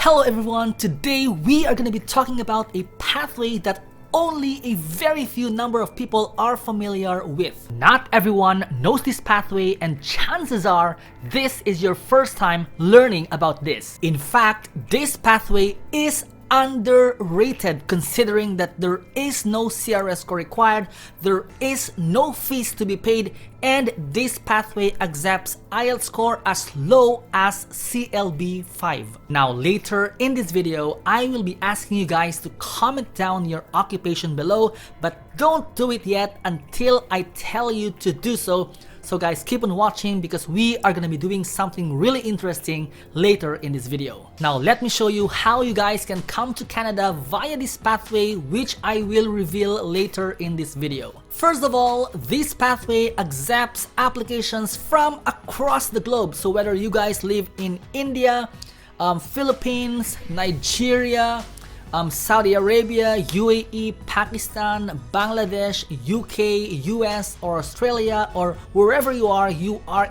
Hello everyone, today we are going to be talking about a pathway that only a very few number of people are familiar with. Not everyone knows this pathway, and chances are this is your first time learning about this. In fact, this pathway is underrated considering that there is no CRS score required, there is no fees to be paid, and this pathway accepts IELTS score as low as CLB 5. Now later in this video, I will be asking you guys to comment down your occupation below, but don't do it yet until I tell you to do so. So guys, keep on watching because we are going to be doing something really interesting later in this video. Now let me show you how you guys can come to Canada via this pathway, which I will reveal later in this video. First of all, this pathway accepts applications from across the globe. So whether you guys live in India, Philippines, Nigeria, Saudi Arabia, UAE, Pakistan, Bangladesh, UK, US, or Australia, or wherever you are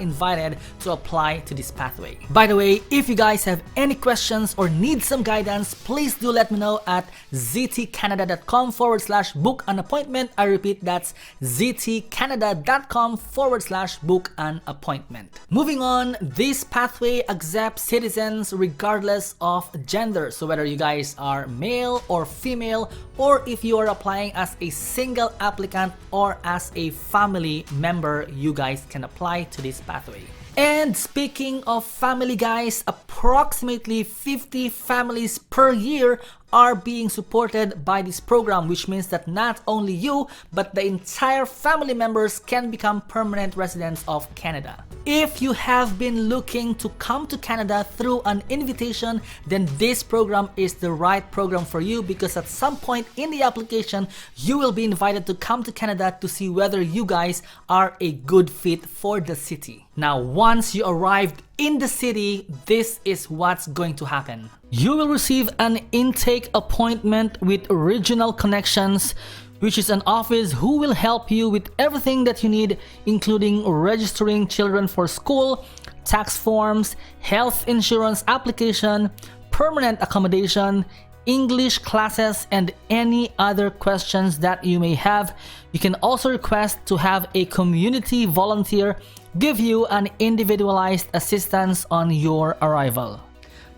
invited to apply to this pathway. By the way, if you guys have any questions or need some guidance, please do let me know at ztcanada.com/book an appointment. I repeat, that's ztcanada.com/book an appointment. Moving on, this pathway accepts citizens regardless of gender. So whether you guys are male or female, or if you are applying as a single applicant or as a family member, you guys can apply to this pathway. And speaking of family, guys, approximately 50 families per year are being supported by this program, which means that not only you, but the entire family members can become permanent residents of Canada. If you have been looking to come to Canada through an invitation, then this program is the right program for you, because at some point in the application, you will be invited to come to Canada to see whether you guys are a good fit for the city. Now, once you arrived in the city, this is what's going to happen. You will receive an intake appointment with Regional Connections, which is an office who will help you with everything that you need, including registering children for school, tax forms, health insurance application, permanent accommodation, English classes, and any other questions that you may have. You can also request to have a community volunteer give you an individualized assistance on your arrival.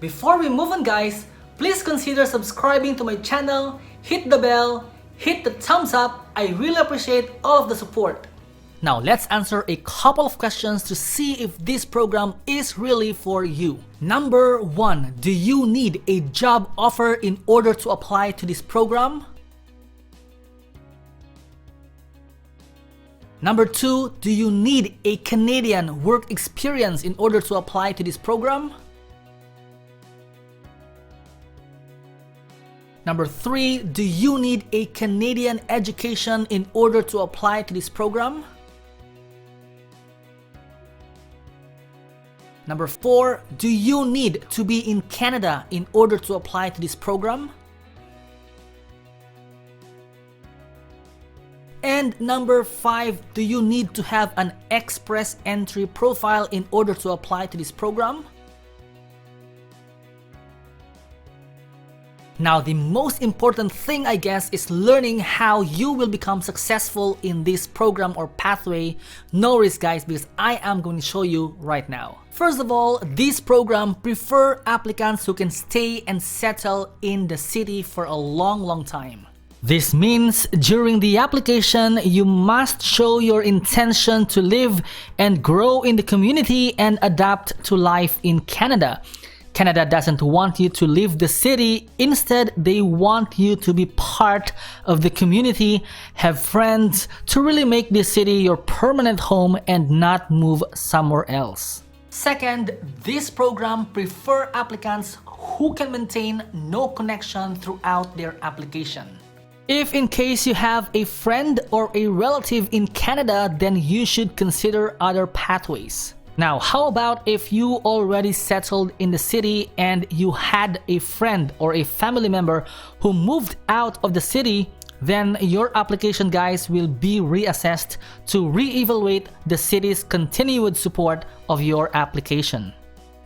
Before we move on, guys, please consider subscribing to my channel, hit the bell, hit the thumbs up. I really appreciate all of the support. Now let's answer a couple of questions to see if this program is really for you. Number 1, do you need a job offer in order to apply to this program? Number 2, do you need a Canadian work experience in order to apply to this program? Number 3, do you need a Canadian education in order to apply to this program? Number 4, do you need to be in Canada in order to apply to this program? And number 5, do you need to have an express entry profile in order to apply to this program? Now, the most important thing, I guess, is learning how you will become successful in this program or pathway. No worries, guys, because I am going to show you right now. First of all, this program prefers applicants who can stay and settle in the city for a long time. This means during the application, you must show your intention to live and grow in the community and adapt to life in Canada. Canada doesn't want you to leave the city. Instead, they want you to be part of the community, have friends, to really make this city your permanent home and not move somewhere else. Second, this program prefers applicants who can maintain no connection throughout their application. If in case you have a friend or a relative in Canada, then you should consider other pathways. Now, how about if you already settled in the city and you had a friend or a family member who moved out of the city? Then your application, guys, will be reassessed to re-evaluate the city's continued support of your application.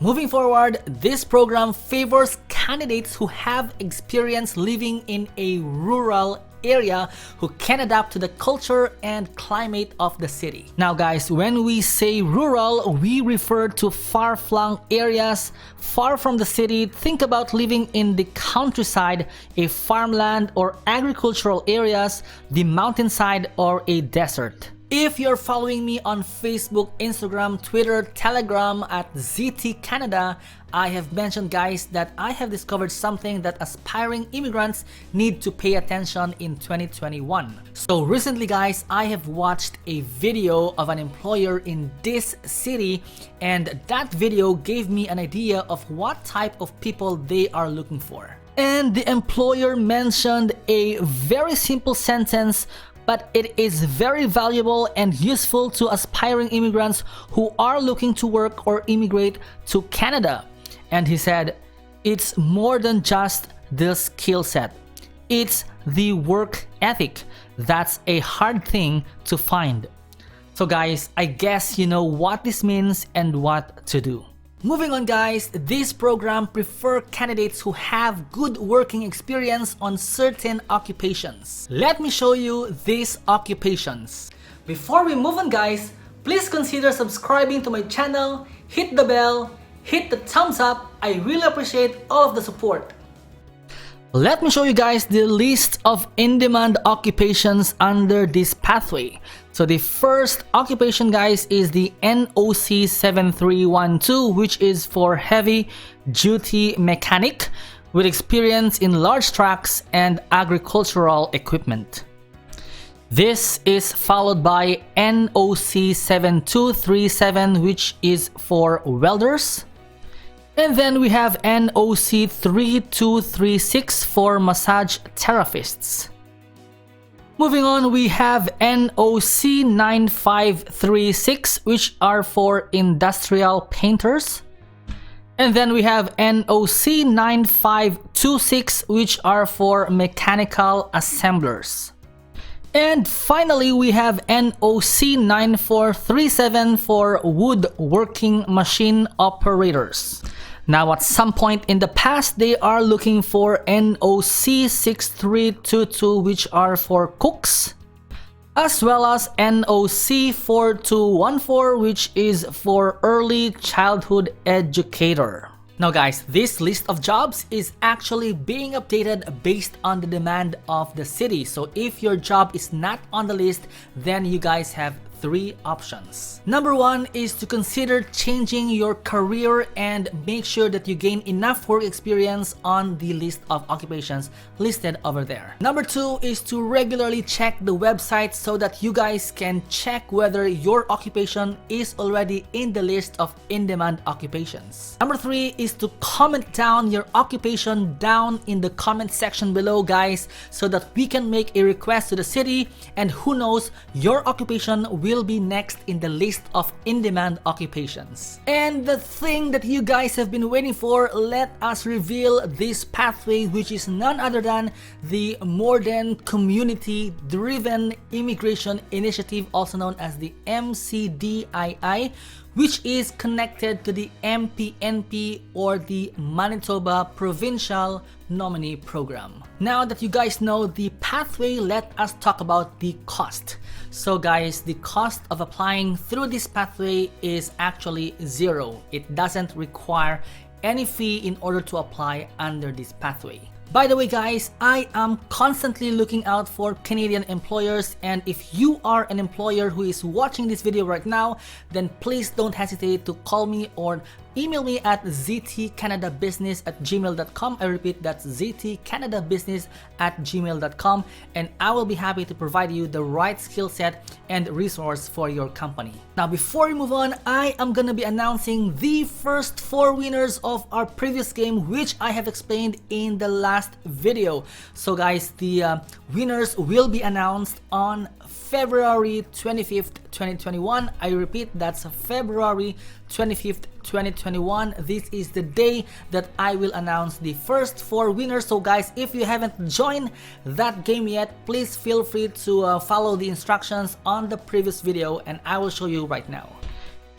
Moving forward, this program favors candidates who have experience living in a rural area who can adapt to the culture and climate of the city. Now guys, when we say rural, we refer to far-flung areas far from the city. Think about living in the countryside, a farmland or agricultural areas, the mountainside, or a desert. If you're following me on Facebook, Instagram, Twitter, Telegram at ztcanada, I have mentioned, guys, that I have discovered something that aspiring immigrants need to pay attention in 2021. So recently, guys, I have watched a video of an employer in this city, and that video gave me an idea of what type of people they are looking for. And the employer mentioned a very simple sentence, but it is very valuable and useful to aspiring immigrants who are looking to work or immigrate to Canada. And he said, it's more than just the skill set. It's the work ethic. That's a hard thing to find. So guys, I guess you know what this means and what to do. Moving on, guys, this program prefers candidates who have good working experience on certain occupations. Let me show you these occupations. Before we move on, guys, please consider subscribing to my channel, hit the bell, hit the thumbs up. I really appreciate all of the support. Let me show you guys the list of in-demand occupations under this pathway. So the first occupation, guys, is the NOC 7312, which is for heavy duty mechanic with experience in large trucks and agricultural equipment. This is followed by NOC 7237, which is for welders. And then we have NOC 3236 for massage therapists. Moving on, we have NOC 9536, which are for industrial painters. And then we have NOC 9526, which are for mechanical assemblers. And finally, we have NOC 9437 for woodworking machine operators. Now, at some point in the past, they are looking for NOC 6322, which are for cooks, as well as NOC 4214, which is for early childhood educator. Now guys, this list of jobs is actually being updated based on the demand of the city. So if your job is not on the list, then you guys have three options. Number one is to consider changing your career and make sure that you gain enough work experience on the list of occupations listed over there. Number two is to regularly check the website so that you guys can check whether your occupation is already in the list of in-demand occupations. Number three is to comment down your occupation down in the comment section below, guys, so that we can make a request to the city, and who knows, your occupation will be next in the list of in-demand occupations. And the thing that you guys have been waiting for, let us reveal this pathway, which is none other than the Modern Community Driven Immigration Initiative, also known as the MCDII, which is connected to the MPNP, or the Manitoba Provincial Nominee Program. Now that you guys know the pathway, let us talk about the cost. So guys, the cost of applying through this pathway is actually zero. It doesn't require any fee in order to apply under this pathway. By the way, guys, I am constantly looking out for Canadian employers, and if you are an employer who is watching this video right now, then please don't hesitate to call me or email me at ztcanadabusiness@gmail.com. I repeat, that's ztcanadabusiness@gmail.com, and I will be happy to provide you the right skill set and resource for your company. Now, before we move on, I am gonna be announcing the first 4 winners of our previous game, which I have explained in the last video. So guys, the winners will be announced on February 25th, 2021. I repeat, that's February 25th, 2021. This is the day that I will announce the first 4 winners. So guys, if you haven't joined that game yet, please feel free to follow the instructions on the previous video, and I will show you right now.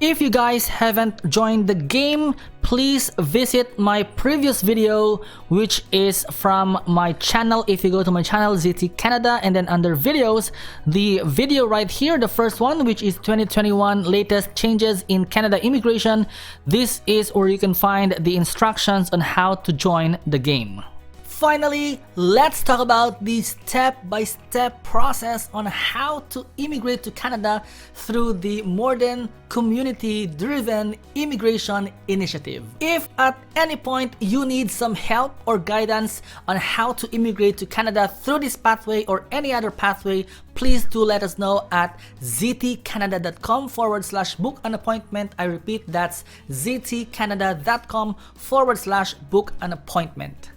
If you guys haven't joined the game, please visit my previous video, which is from my channel. If you go to my channel, ztcanada, and then under videos, the video right here, the first one, which is 2021 latest changes in Canada immigration, this is where you can find the instructions on how to join the game. Finally, let's talk about the step-by-step process on how to immigrate to Canada through the Modern Community-Driven Immigration Initiative. If at any point you need some help or guidance on how to immigrate to Canada through this pathway or any other pathway, please do let us know at ztcanada.com/book an appointment. I repeat, that's ztcanada.com/book an appointment.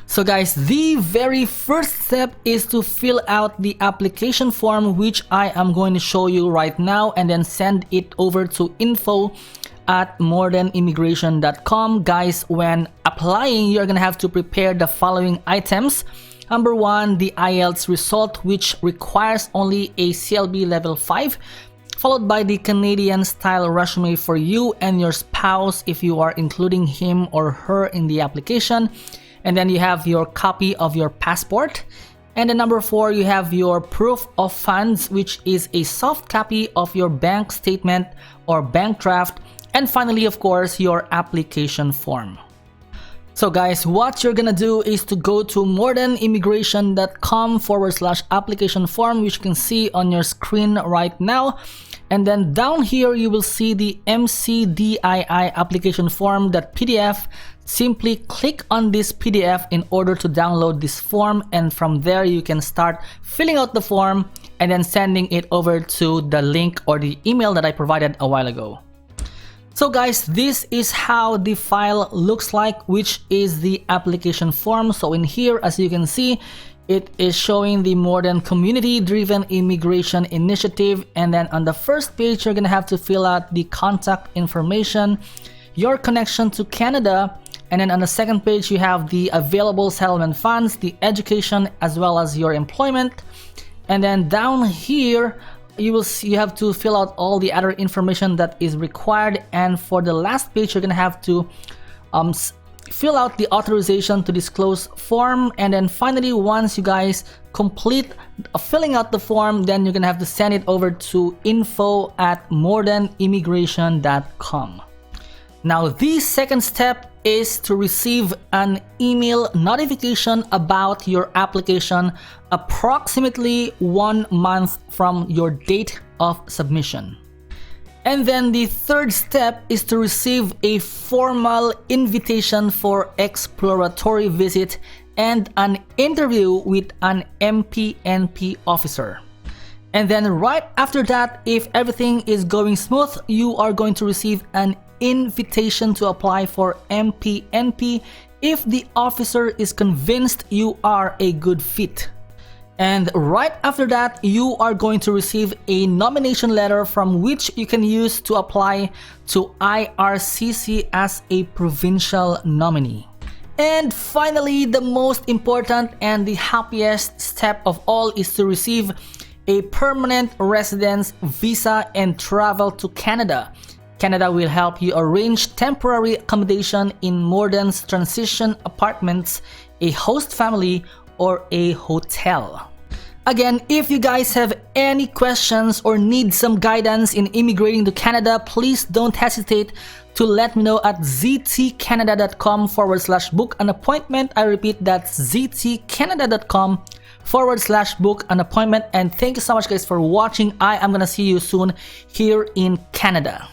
So guys, the very first step is to fill out the application form, which I am going to show you right now, and then send it over to info@modernimmigration.com. Guys, when applying, you're gonna have to prepare the following items. Number one, the IELTS result, which requires only a CLB level 5, followed by the Canadian style resume for you and your spouse if you are including him or her in the application. And then you have your copy of your passport. And then number 4, you have your proof of funds, which is a soft copy of your bank statement or bank draft. And finally, of course, your application form. So guys, what you're gonna do is to go to modernimmigration.com/application form, which you can see on your screen right now. And then down here, you will see the MCDII application form.pdf. Simply click on this PDF in order to download this form, and from there you can start filling out the form and then sending it over to the link or the email that I provided a while ago. So guys, this is how the file looks like, which is the application form. So in here, as you can see, it is showing the Modern Community-Driven Immigration Initiative. And then on the first page, you're gonna have to fill out the contact information, your connection to Canada, and then on the second page, you have the available settlement funds, the education, as well as your employment. And then down here, you will see you have to fill out all the other information that is required. And for the last page, you're gonna have to fill out the authorization to disclose form. And then finally, once you guys complete filling out the form, then you're gonna have to send it over to info@modernimmigration.com. Now, the second step is to receive an email notification about your application approximately 1 month from your date of submission. And then the third step is to receive a formal invitation for exploratory visit and an interview with an MPNP officer. And then right after that, if everything is going smooth, you are going to receive an invitation to apply for MPNP if the officer is convinced you are a good fit. And right after that, you are going to receive a nomination letter from which you can use to apply to IRCC as a provincial nominee. And finally, the most important and the happiest step of all is to receive a permanent residence visa and travel to Canada. Canada will help you arrange temporary accommodation in Modern's transition apartments, a host family, or a hotel. Again, if you guys have any questions or need some guidance in immigrating to Canada, please don't hesitate to let me know at ztcanada.com/book an appointment. I repeat, that's ztcanada.com/book an appointment. And thank you so much guys for watching. I am gonna see you soon here in Canada.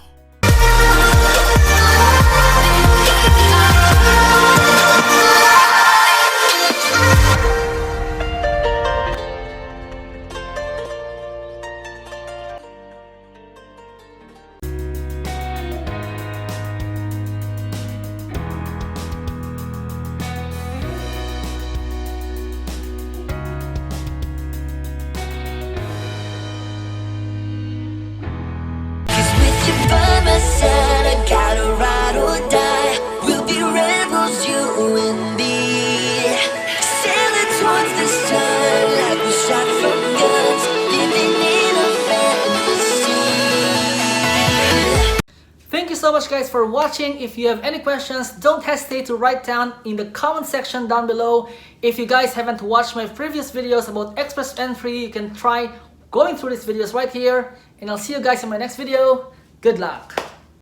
With your guys for watching. If you have any questions, don't hesitate to write down in the comment section down below. If you guys haven't watched my previous videos about express entry, you can try going through these videos right here. And I'll see you guys in my next video. Good luck.